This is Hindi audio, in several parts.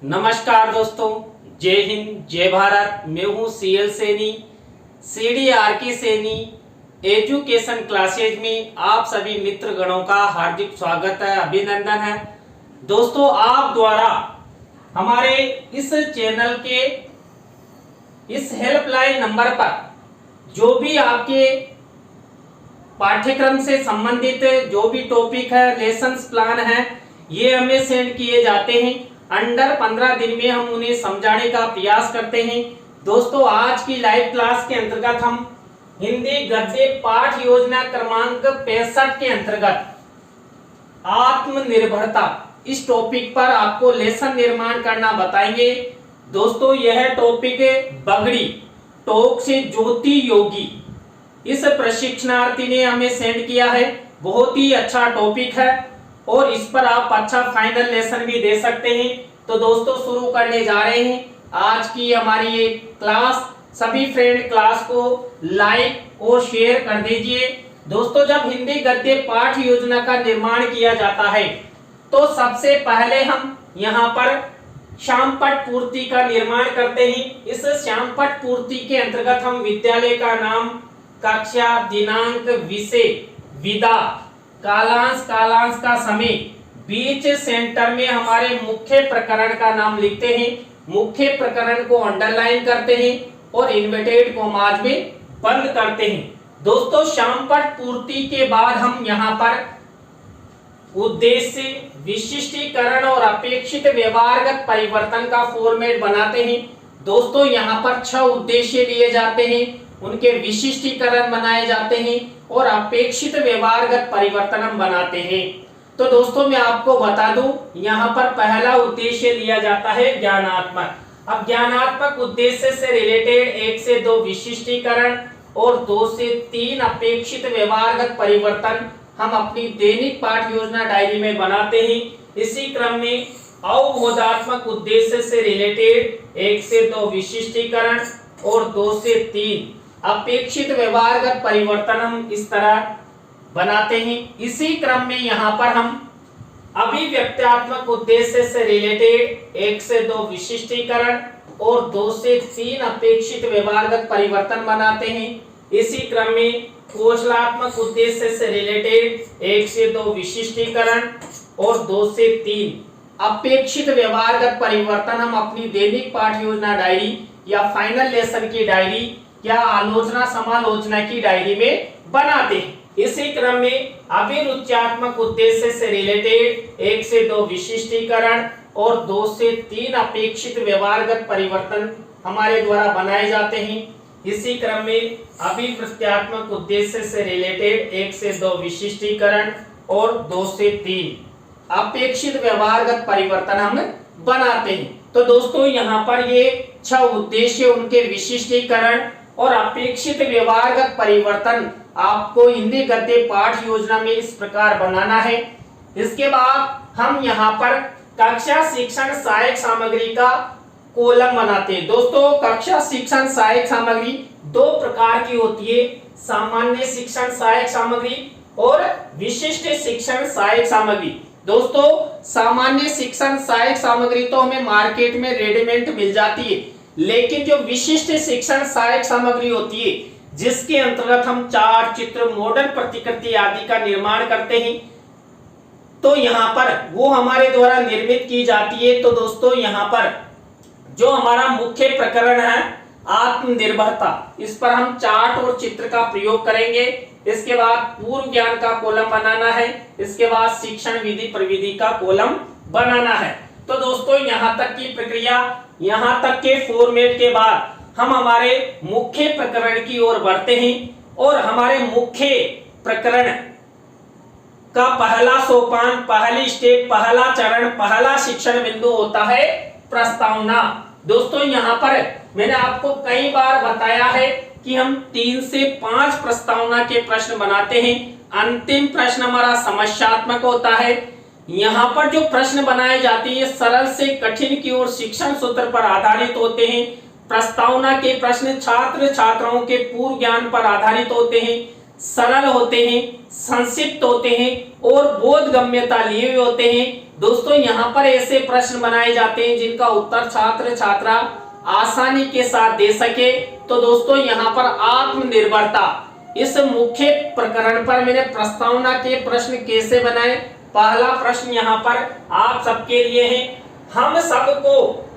नमस्कार दोस्तों, जय हिंद जय भारत। मैं हूं C L Saini, CDRK Saini education classes में आप सभी मित्र गणों का हार्दिक स्वागत है, अभिनंदन है। दोस्तों, आप द्वारा हमारे इस चैनल के इस हेल्पलाइन नंबर पर जो भी आपके पाठ्यक्रम से संबंधित जो भी टॉपिक है, लेसन प्लान है, ये हमें सेंड किए जाते हैं। अंडर 15 दिन में हम उन्हें समझाने का प्रयास करते हैं। दोस्तों, आज की लाइव क्लास के अंतर्गत हम हिंदी गद्य पाठ योजना क्रमांक 65 के अंतर्गत आत्मनिर्भरता इस टॉपिक पर आपको लेसन निर्माण करना बताएंगे। दोस्तों, यह टॉपिक बगड़ी टोक से ज्योति योगी इस प्रशिक्षणार्थी ने हमें सेंड किया है। बहुत ही अच्छा टॉपिक है और इस पर आप अच्छा फाइनल लेसन भी दे सकते हैं। तो दोस्तों, शुरू करने जा रहे हैं आज की हमारी ये क्लास। सभी फ्रेंड क्लास को लाइक और शेयर कर दीजिए। दोस्तों, जब हिंदी गद्य पाठ योजना का निर्माण किया जाता है तो सबसे पहले हम यहाँ पर श्यामपट्ट पूर्ति का निर्माण करते हैं। इस श्यामपट्ट पूर्ति के अंतर्गत हम विद्यालय का नाम, कक्षा, दिनांक, विषय, विधा, कालांश का समय, बीच सेंटर में हमारे मुख्य प्रकरण का नाम लिखते हैं। मुख्य प्रकरण को अंडरलाइन करते हैं और इन्वर्टेड कॉमास में बंद करते हैं। दोस्तों, श्यामपट्ट पूर्ति के बाद हम यहाँ पर उद्देश्य, विशिष्टीकरण और अपेक्षित व्यवहारगत परिवर्तन का फॉर्मेट बनाते हैं। दोस्तों, यहाँ पर 6 उद्देश्य लिए जाते हैं, उनके विशिष्टीकरण बनाए जाते हैं और अपेक्षित व्यवहारगत परिवर्तन हम बनाते हैं। तो दोस्तों, मैं आपको बता दूं, यहाँ पर पहला उद्देश्य लिया जाता है ज्ञानात्मक। अब ज्ञानात्मक उद्देश्य से रिलेटेड 1 से 2 विशिष्टीकरण और 2 से 3 अपेक्षित व्यवहारगत परिवर्तन हम अपनी दैनिक पाठ योजना डायरी में बनाते हैं। इसी क्रम में अवबोधात्मक उद्देश्य से रिलेटेड 1 से 2 विशिष्टीकरण और 2 से 3 अपेक्षित व्यवहारगत परिवर्तन हम इस तरह बनाते हैं। इसी क्रम में यहाँ पर हम अभिव्यक्त्यात्मक उद्देश्य से रिलेटेड 1 से 2 विशिष्टीकरण और 2 से 3 अपेक्षित व्यवहारगत परिवर्तन बनाते हैं। इसी क्रम में कौशलात्मक उद्देश्य से रिलेटेड 1 से 2 विशिष्टीकरण और 2 से 3 अपेक्षित व्यवहारगत परिवर्तन हम अपनी दैनिक पाठ योजना डायरी या फाइनल लेसन की डायरी या आलोचना समालोचना की डायरी में बनाते हैं। इसी क्रम में अभिरुच्यात्मक उद्देश्य से रिलेटेड 1 से 2 विशिष्टीकरण और 2 से 3 अपेक्षित व्यवहारगत परिवर्तन हमारे द्वारा बनाए जाते हैं। इसी क्रम में अभिवृत्त्यात्मक उद्देश्य से रिलेटेड 1 से 2 विशिष्टीकरण और 2 से 3 अपेक्षित व्यवहारगत परिवर्तन हम बनाते हैं। तो दोस्तों, यहाँ पर ये 6 उद्देश्य, उनके विशिष्टीकरण और अपेक्षित व्यवहारगत परिवर्तन आपको हिंदी गद्य पाठ योजना में इस प्रकार बनाना है। इसके बाद हम यहाँ पर कक्षा शिक्षण सहायक सामग्री का कॉलम बनाते हैं। दोस्तों, कक्षा शिक्षण सहायक सामग्री 2 प्रकार की होती है, सामान्य शिक्षण सहायक सामग्री और विशिष्ट शिक्षण सहायक सामग्री। दोस्तों, सामान्य शिक्षण सहायक सामग्री तो हमें मार्केट में रेडीमेड मिल जाती है, लेकिन जो विशिष्ट शिक्षण सहायक सामग्री होती है, जिसके अंतर्गत हम चार्ट, चित्र, मॉडल प्रतिकृति आदि का निर्माण करते हैं, तो यहाँ पर वो हमारे द्वारा निर्मित की जाती है। तो दोस्तों, यहाँ पर जो हमारा मुख्य प्रकरण है आत्मनिर्भरता, इस पर हम चार्ट और चित्र का प्रयोग करेंगे। इसके बाद पूर्व ज्ञान का कॉलम बनाना है। इसके बाद शिक्षण विधि प्रविधि का कॉलम बनाना है। तो दोस्तों, यहाँ तक की प्रक्रिया, यहाँ तक के फॉर्मेट के बाद हम हमारे मुख्य प्रकरण की ओर बढ़ते हैं और हमारे मुख्य प्रकरण का पहला सोपान, पहली स्टेप, पहला चरण, पहला शिक्षण बिंदु होता है प्रस्तावना। दोस्तों, यहाँ पर मैंने आपको कई बार बताया है कि हम 3 से 5 प्रस्तावना के प्रश्न बनाते हैं। अंतिम प्रश्न हमारा समस्यात्मक होता है। यहाँ पर जो प्रश्न बनाए जाते हैं सरल से कठिन की ओर शिक्षण सूत्र पर आधारित होते हैं। प्रस्तावना के प्रश्न छात्र छात्राओं के पूर्व ज्ञान पर आधारित होते हैं, सरल होते हैं, संक्षिप्त होते हैं और बोधगम्यता लिए हुए होते हैं। दोस्तों यहाँ पर ऐसे प्रश्न बनाए जाते हैं जिनका उत्तर छात्र छात्रा आसानी के साथ दे सके। तो दोस्तों यहाँ पर आत्मनिर्भरता इस मुख्य प्रकरण पर मैंने प्रस्तावना के प्रश्न कैसे बनाए। पहला प्रश्न यहाँ पर आप सबके लिए है, हम सबको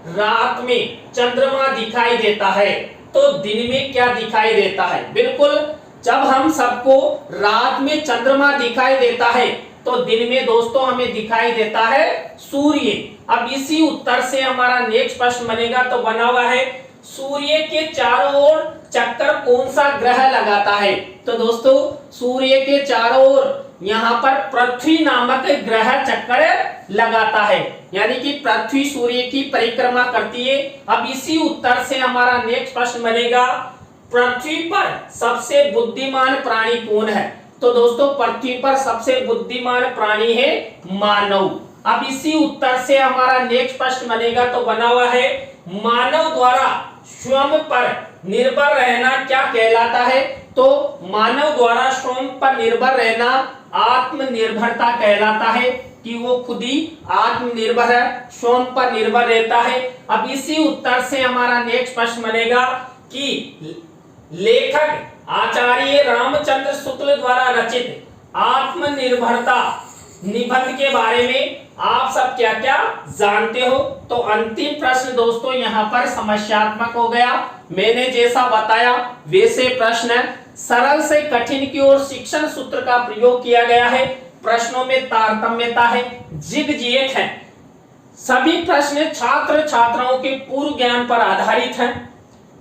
रात में चंद्रमा दिखाई देता है तो दिन में क्या दिखाई देता है? बिल्कुल, जब हम सबको रात में चंद्रमा दिखाई देता है तो दिन में दोस्तों हमें दिखाई देता है सूर्य। अब इसी उत्तर से हमारा नेक्स्ट प्रश्न बनेगा, तो बना हुआ है सूर्य के चारों ओर चक्कर कौन सा ग्रह लगाता है? तो दोस्तों सूर्य के चारों ओर यहाँ पर पृथ्वी नामक ग्रह चक्कर लगाता है, यानी कि पृथ्वी सूर्य की परिक्रमा करती है। अब इसी उत्तर से हमारा नेक्स्ट प्रश्न बनेगा, पृथ्वी पर सबसे बुद्धिमान प्राणी कौन है? तो दोस्तों पृथ्वी पर सबसे बुद्धिमान प्राणी है मानव। अब इसी उत्तर से हमारा नेक्स्ट प्रश्न बनेगा, तो बना हुआ है मानव द्वारा स्वयं पर निर्भर रहना क्या कहलाता है? तो मानव द्वारा स्वयं पर निर्भर रहना आत्मनिर्भरता कहलाता है, कि वो खुद ही आत्मनिर्भर है, स्वयं पर निर्भर रहता है। अब इसी उत्तर से हमारा नेक्स्ट प्रश्न बनेगा कि लेखक आचार्य रामचंद्र शुक्ल द्वारा रचित आत्मनिर्भरता निबंध के बारे में आप सब क्या क्या जानते हो? तो अंतिम प्रश्न दोस्तों यहाँ पर समस्यात्मक हो गया। मैंने जैसा बताया वैसे प्रश्न सरल से कठिन की ओर शिक्षण सूत्र का प्रयोग किया गया है। प्रश्नों में तारतम्यता है, जिग-जियक है। सभी प्रश्न छात्र छात्राओं के पूर्व ज्ञान पर आधारित हैं।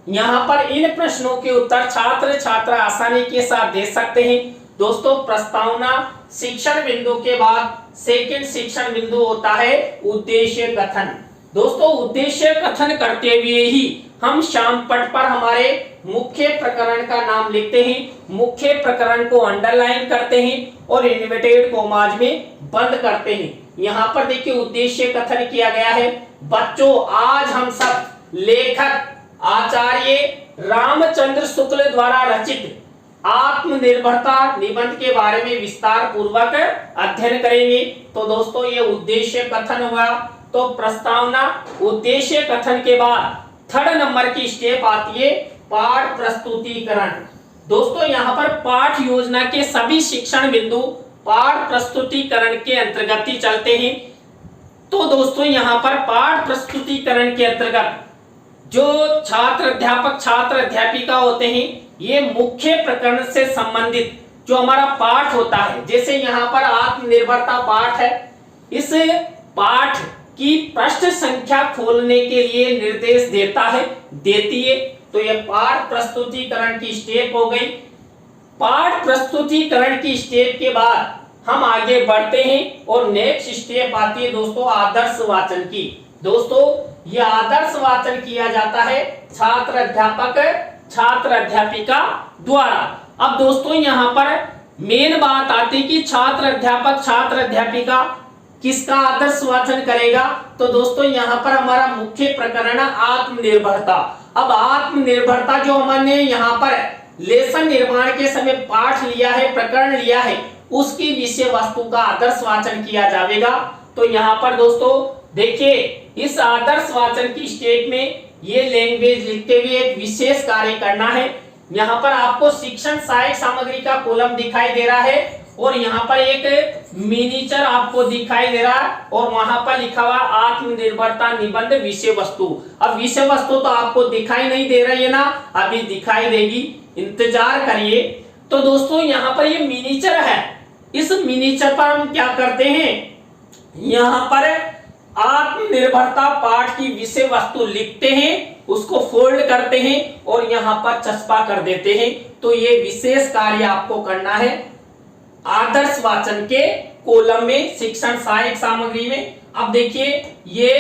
यहाँ पर इन प्रश्नों के उत्तर छात्र छात्रा आसानी के साथ दे सकते हैं। दोस्तों प्रस्तावना शिक्षण बिंदु के बाद सेकंड शिक्षण बिंदु होता है उद्देश्य कथन। दोस्तों उद्देश्य कथन करते हुए ही हम श्याम पट पर हमारे मुख्य प्रकरण का नाम लिखते हैं, मुख्य प्रकरण को अंडरलाइन करते हैं और इन्वर्टेड कॉमास में बंद करते हैं। यहाँ पर देखिए उद्देश्य कथन किया गया है, बच्चों आज हम सब लेखक आचार्य रामचंद्र शुक्ल द्वारा रचित आत्मनिर्भरता निबंध के बारे में विस्तार पूर्वक अध्ययन करेंगे। तो दोस्तों ये उद्देश्य कथन हुआ। तो प्रस्तावना उद्देश्य कथन के बाद थर्ड नंबर की स्टेप आती है पाठ प्रस्तुतिकरण। दोस्तों यहाँ पर पाठ योजना के सभी शिक्षण बिंदु पाठ प्रस्तुतिकरण के अंतर्गत ही चलते हैं। तो दोस्तों यहाँ पर पाठ प्रस्तुतिकरण के अंतर्गत जो छात्र अध्यापक छात्र अध्यापिका होते हैं, ये मुख्य प्रकरण से संबंधित जो हमारा पाठ होता है, जैसे यहाँ पर आत्मनिर्भरता पाठ है, इस पाठ की पृष्ठ संख्या खोलने के लिए निर्देश देता है, देती है। तो ये पाठ प्रस्तुतिकरण की स्टेप हो गई। पाठ प्रस्तुतिकरण की स्टेप के बाद हम आगे बढ़ते हैं और नेक्स्ट स्टेप आती है दोस्तों आदर्श वाचन की। दोस्तों यह आदर्श वाचन किया जाता है छात्र अध्यापक छात्र अध्यापिका द्वारा। अब दोस्तों यहाँ पर मेन बात आती है कि छात्र अध्यापिका किसका आदर्श वाचन करेगा? तो दोस्तों यहाँ पर हमारा मुख्य प्रकरण आत्मनिर्भरता। अब आत्मनिर्भरता जो हमने यहाँ पर लेसन निर्माण के समय पाठ लिया है, प्रकरण लिया है, उसकी विषय वस्तु का आदर्श वाचन किया जाएगा। तो यहाँ पर दोस्तों देखिए इस आदर्श वाचन की स्टेप में ये लैंग्वेज लिखते हुए एक विशेष कार्य करना है। यहाँ पर आपको शिक्षण सहायक सामग्री का कॉलम दिखाई दे रहा है और यहाँ पर एक मिनीचर आपको दिखाई दे रहा है और वहां पर लिखा हुआ आत्मनिर्भरता निबंध विषय वस्तु। अब विषय वस्तु तो आपको दिखाई नहीं दे रही है ना, अभी दिखाई देगी, इंतजार करिए। तो दोस्तों यहाँ पर ये मिनीचर है, इस मिनीचर पर हम क्या करते हैं, यहाँ पर आत्मनिर्भरता पाठ की विषय वस्तु लिखते हैं, उसको फोल्ड करते हैं और यहाँ पर चस्पा कर देते हैं। तो ये विशेष कार्य आपको करना है आदर्श वाचन के कॉलम में शिक्षण सहायक सामग्री में। अब देखिए ये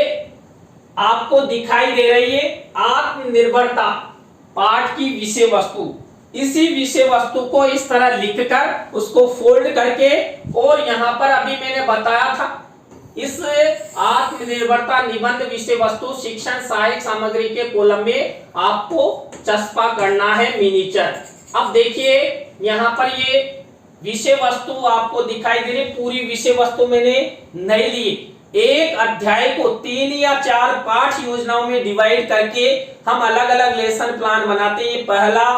आपको दिखाई दे रही है आत्मनिर्भरता पाठ की विषय वस्तु। इसी विषय वस्तु को इस तरह लिखकर उसको फोल्ड करके और यहाँ पर अभी मैंने बताया था इस आत्मनिर्भरता निबंध विषय वस्तु शिक्षण सहायक सामग्री के कॉलम में आपको चस्पा करना है मिनीचर। अब देखिए यहाँ पर ये विषय वस्तु आपको दिखाई दे रही, पूरी विषय वस्तु मैंने नहीं ली। एक अध्याय को 3 या 4 पाठ योजनाओं में डिवाइड करके हम अलग अलग लेसन प्लान बनाते हैं। ये पहला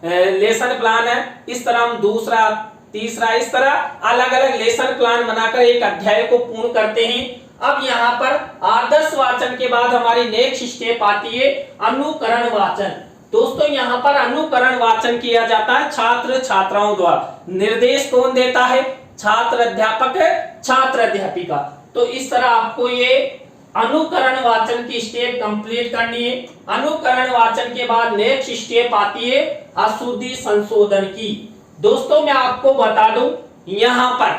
लेसन प्लान है, इस तरह हम दूसरा, तीसरा, इस तरह अलग अलग लेसन प्लान बनाकर एक अध्याय को पूर्ण करते हैं। अब यहाँ पर आदर्श वाचन के बाद हमारी नेक्स्ट स्टेप आती है अनुकरण वाचन। दोस्तों यहाँ पर अनुकरण वाचन किया जाता है छात्र छात्राओं द्वारा। निर्देश कौन देता है? छात्र अध्यापक, छात्र अध्यापिका। तो इस तरह आपको ये अनुकरण वाचन की स्टेप कंप्लीट करनी है। अनुकरण वाचन के बाद नेक्स्ट स्टेप आती है अशुद्धि संशोधन की। दोस्तों मैं आपको बता दूं, यहाँ पर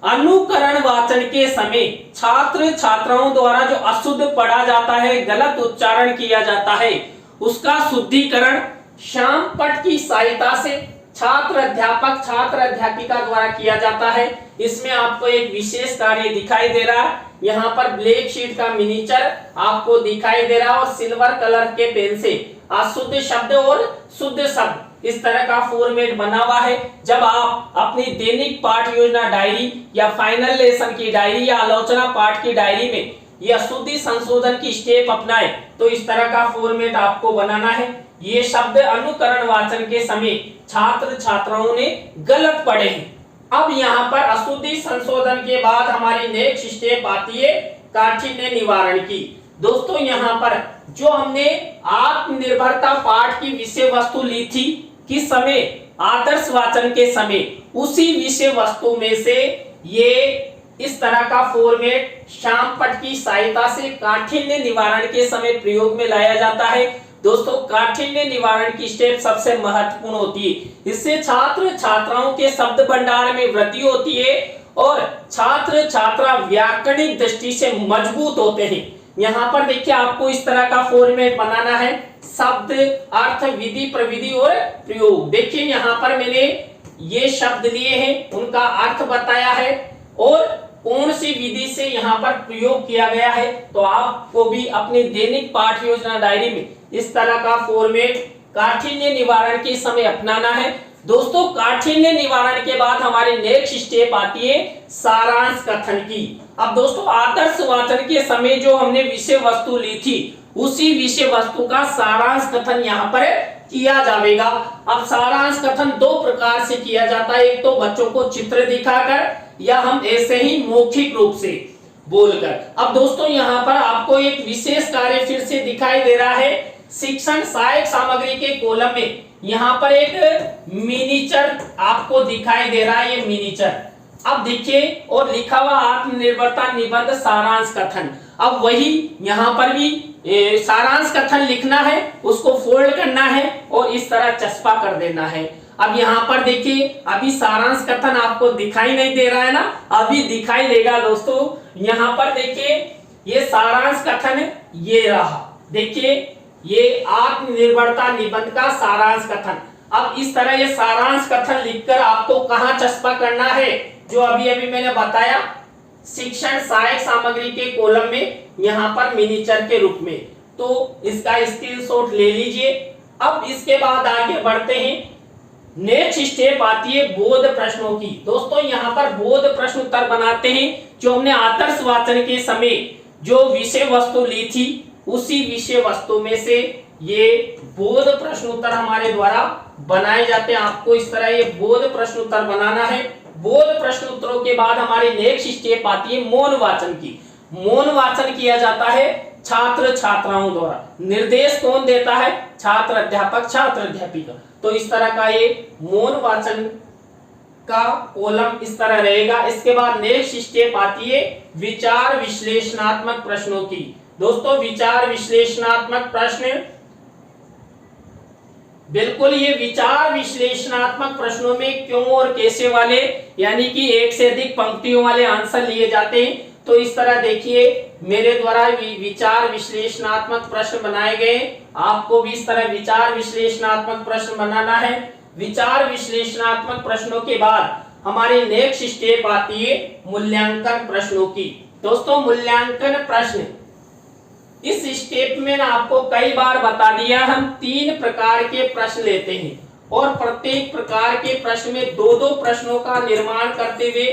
अनुकरण वाचन के समय छात्र छात्राओं द्वारा जो अशुद्ध पढ़ा जाता है, गलत उच्चारण किया जाता है, उसका शुद्धिकरण श्यामपट्ट की सहायता से छात्र अध्यापक, छात्र अध्यापिका द्वारा किया जाता है। इसमें आपको एक विशेष कार्य दिखाई दे रहा है। यहाँ पर ब्लैक शीट का मिनीचर आपको दिखाई दे रहा है और सिल्वर कलर के पेन से अशुद्ध शब्द और शुद्ध शब्द इस तरह का फॉर्मेट बना हुआ है। जब आप अपनी दैनिक पाठ योजना डायरी या फाइनल लेसन की डायरी या आलोचना पाठ की डायरी में ये अशुद्धि संशोधन की स्टेप अपनाए तो इस तरह का फॉर्मेट आपको बनाना है। ये शब्द अनुकरण वाचन के समय छात्र छात्राओं ने गलत पढ़े हैं। अब यहाँ पर अशुद्धि संशोधन के बाद हमारी नेक्स्ट स्टेप आती है काठिन्य निवारण की। दोस्तों यहाँ पर जो हमने आत्मनिर्भरता पाठ की विषय वस्तु ली थी किस समय? आदर्श वाचन के समय। उसी विषय वस्तु में से ये इस तरह का फॉर्मेट श्यामपट्ट की सहायता से काठिन्य निवारण के समय प्रयोग में लाया जाता है। दोस्तों काठिन्य निवारण की स्टेप सबसे महत्वपूर्ण होती है। इससे छात्र छात्राओं के शब्द भंडार में वृद्धि होती है और छात्र छात्रा व्याकरणिक दृष्टि से मजबूत होते हैं। यहाँ पर देखिए आपको इस तरह का फॉर्मेट बनाना है, शब्द, अर्थ, विधि, प्रविधि और प्रयोग। देखिए यहाँ पर मैंने ये शब्द लिए हैं, उनका अर्थ बताया है और कौन सी विधि से यहाँ पर प्रयोग किया गया है। तो आपको भी अपनी दैनिक पाठ योजना डायरी में इस तरह का फॉर्मेट काठिन्य निवारण के समय अपनाना है। दोस्तों काठिन्य निवारण के बाद हमारी नेक्स्ट स्टेप आती है सारांश कथन की। अब दोस्तों आदर्श वाचन के समय जो हमने विषय वस्तु ली थी उसी विषय वस्तु का सारांश कथन यहाँ पर किया जाएगा। अब सारांश कथन 2 प्रकार से किया जाता है, एक तो बच्चों को चित्र दिखाकर या हम ऐसे ही मौखिक रूप से बोलकर। अब दोस्तों यहाँ पर आपको एक विशेष कार्य फिर से दिखाई दे रहा है। शिक्षण सहायक सामग्री के कॉलम में यहाँ पर एक मिनीचर आपको दिखाई दे रहा है, ये मिनीचर। अब देखिए और लिखा हुआ आत्मनिर्भरता निबंध सारांश कथन। अब वही यहाँ पर भी सारांश कथन लिखना है, उसको फोल्ड करना है और इस तरह चस्पा कर देना है। अब यहाँ पर देखिए अभी सारांश कथन आपको दिखाई नहीं दे रहा है ना, अभी दिखाई देगा दोस्तों। यहाँ पर देखिए ये सारांश कथन ये रहा, देखिए ये आत्मनिर्भरता निबंध का सारांश कथन। अब इस तरह ये सारांश कथन लिखकर आपको कहाँ चस्पा करना है, जो अभी अभी मैंने बताया शिक्षण सहायक सामग्री के कॉलम में, यहाँ पर मिनीचर के रूप में। तो इसका स्क्रीनशॉट ले लीजिए। अब इसके बाद आगे बढ़ते हैं, नेक्स्ट स्टेप आती है बोध प्रश्नों की। दोस्तों यहाँ पर बोध प्रश्न उत्तर बनाते हैं। जो हमने आदर्श वाचन के समय जो विषय वस्तु ली थी उसी विषय वस्तु में से ये बोध प्रश्न उत्तर हमारे द्वारा बनाए जाते हैं। आपको इस तरह ये बोध प्रश्न उत्तर बनाना है। बोध प्रश्न उत्तरों के बाद हमारी नेक्स्ट स्टेप आती है मौन वाचन की। मौन वाचन किया जाता है छात्र छात्राओं द्वारा। निर्देश कौन देता है? छात्र अध्यापक, छात्र अध्यापिका। तो इस तरह का ये मौन वाचन का कॉलम इस तरह रहेगा। इसके बाद नेक्स्ट स्टेप आती है विचार विश्लेषणात्मक प्रश्नों की। दोस्तों विचार विश्लेषणात्मक प्रश्न, बिल्कुल ये विचार विश्लेषणात्मक प्रश्नों में क्यों और कैसे वाले यानी कि एक से अधिक पंक्तियों वाले आंसर लिए जाते हैं। तो इस तरह देखिए मेरे द्वारा विचार विश्लेषणात्मक प्रश्न बनाए गए, आपको भी इस तरह विचार विश्लेषणात्मक प्रश्न बनाना है। विचार विश्लेषणात्मक प्रश्नों के बाद हमारी नेक्स्ट स्टेप आती है मूल्यांकन प्रश्नों की। दोस्तों मूल्यांकन प्रश्न, इस स्टेप में ना आपको कई बार बता दिया हम 3 प्रकार के प्रश्न लेते हैं और प्रत्येक प्रकार के प्रश्न में 2-2 प्रश्नों का निर्माण करते हुए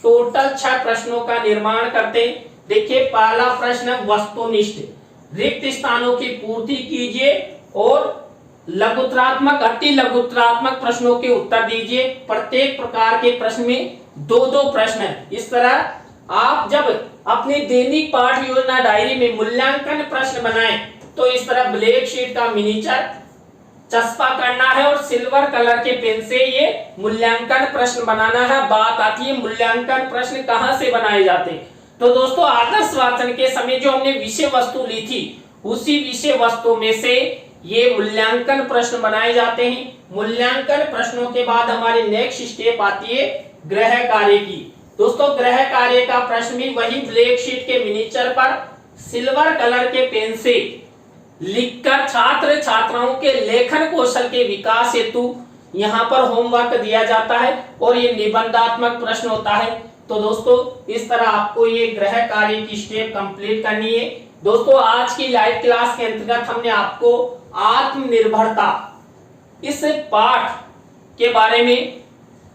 टोटल 6 प्रश्नों का निर्माण करते हैं। देखिए पहला प्रश्न वस्तुनिष्ठ, रिक्त स्थानों की पूर्ति कीजिए और लघुत्तरात्मक अति लघुत्तरात्मक प्रश्नों के उत्तर दीजिए। प्रत्येक प्रकार के प्रश्न में 2-2 प्रश्न है। इस तरह आप जब अपनी दैनिक पाठ योजना डायरी में मूल्यांकन प्रश्न बनाएं तो इस तरह ब्लैक शीट का मिनीचर चस्पा करना है और सिल्वर कलर के पेन से ये मूल्यांकन प्रश्न बनाना है। बात आती है मूल्यांकन प्रश्न कहां से बनाए जाते हैं। तो दोस्तों आदर्श वाचन के समय जो हमने विषय वस्तु ली थी उसी विषय वस्तु में से ये मूल्यांकन प्रश्न बनाए जाते हैं। मूल्यांकन प्रश्नों के बाद हमारी नेक्स्ट स्टेप आती है गृह कार्य की। दोस्तों गृह कार्य का प्रश्न भी वही ब्लैक शीट के मिनीचर पर सिल्वर कलर के पेन से लिखकर छात्र छात्राओं के लेखन कौशल के विकास हेतु यहाँ पर होमवर्क दिया जाता है और ये निबंधात्मक प्रश्न होता है। तो दोस्तों इस तरह आपको ये गृह कार्य की स्टेप कंप्लीट करनी है। दोस्तों आज की लाइव क्लास के अंतर्गत हमने आपको आत्मनिर्भरता इस पाठ के बारे में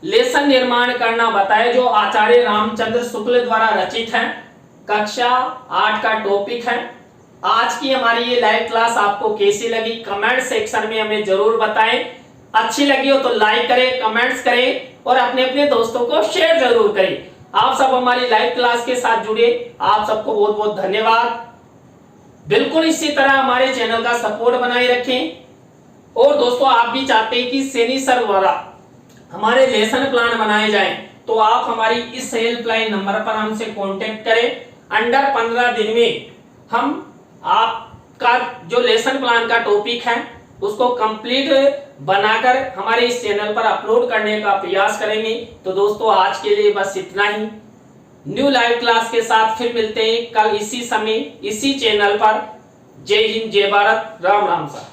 लेसन निर्माण करना बताया जो आचार्य रामचंद्र शुक्ल द्वारा रचित है। कक्षा 8 का टॉपिक है। आज की हमारी ये लाइव क्लास आपको कैसी लगी कमेंट सेक्शन में हमें जरूर बताएं। अच्छी लगी हो तो लाइक करें, कमेंट्स करें और अपने अपने दोस्तों को शेयर जरूर करें। आप सब हमारी लाइव क्लास के साथ जुड़े, आप सबको बहुत बहुत धन्यवाद। बिल्कुल इसी तरह हमारे चैनल का सपोर्ट बनाए रखें। और दोस्तों आप भी चाहते हैं कि सैनी सर द्वारा हमारे लेसन प्लान बनाए जाएं तो आप हमारी इस हेल्पलाइन नंबर पर हमसे कांटेक्ट करें। अंडर 15 दिन में हम आपका जो लेसन प्लान का टॉपिक है उसको कंप्लीट बनाकर हमारे इस चैनल पर अपलोड करने का प्रयास करेंगे। तो दोस्तों आज के लिए बस इतना ही। न्यू लाइव क्लास के साथ फिर मिलते हैं कल इसी समय इसी चैनल पर। जय हिंद, जय भारत, राम राम सा।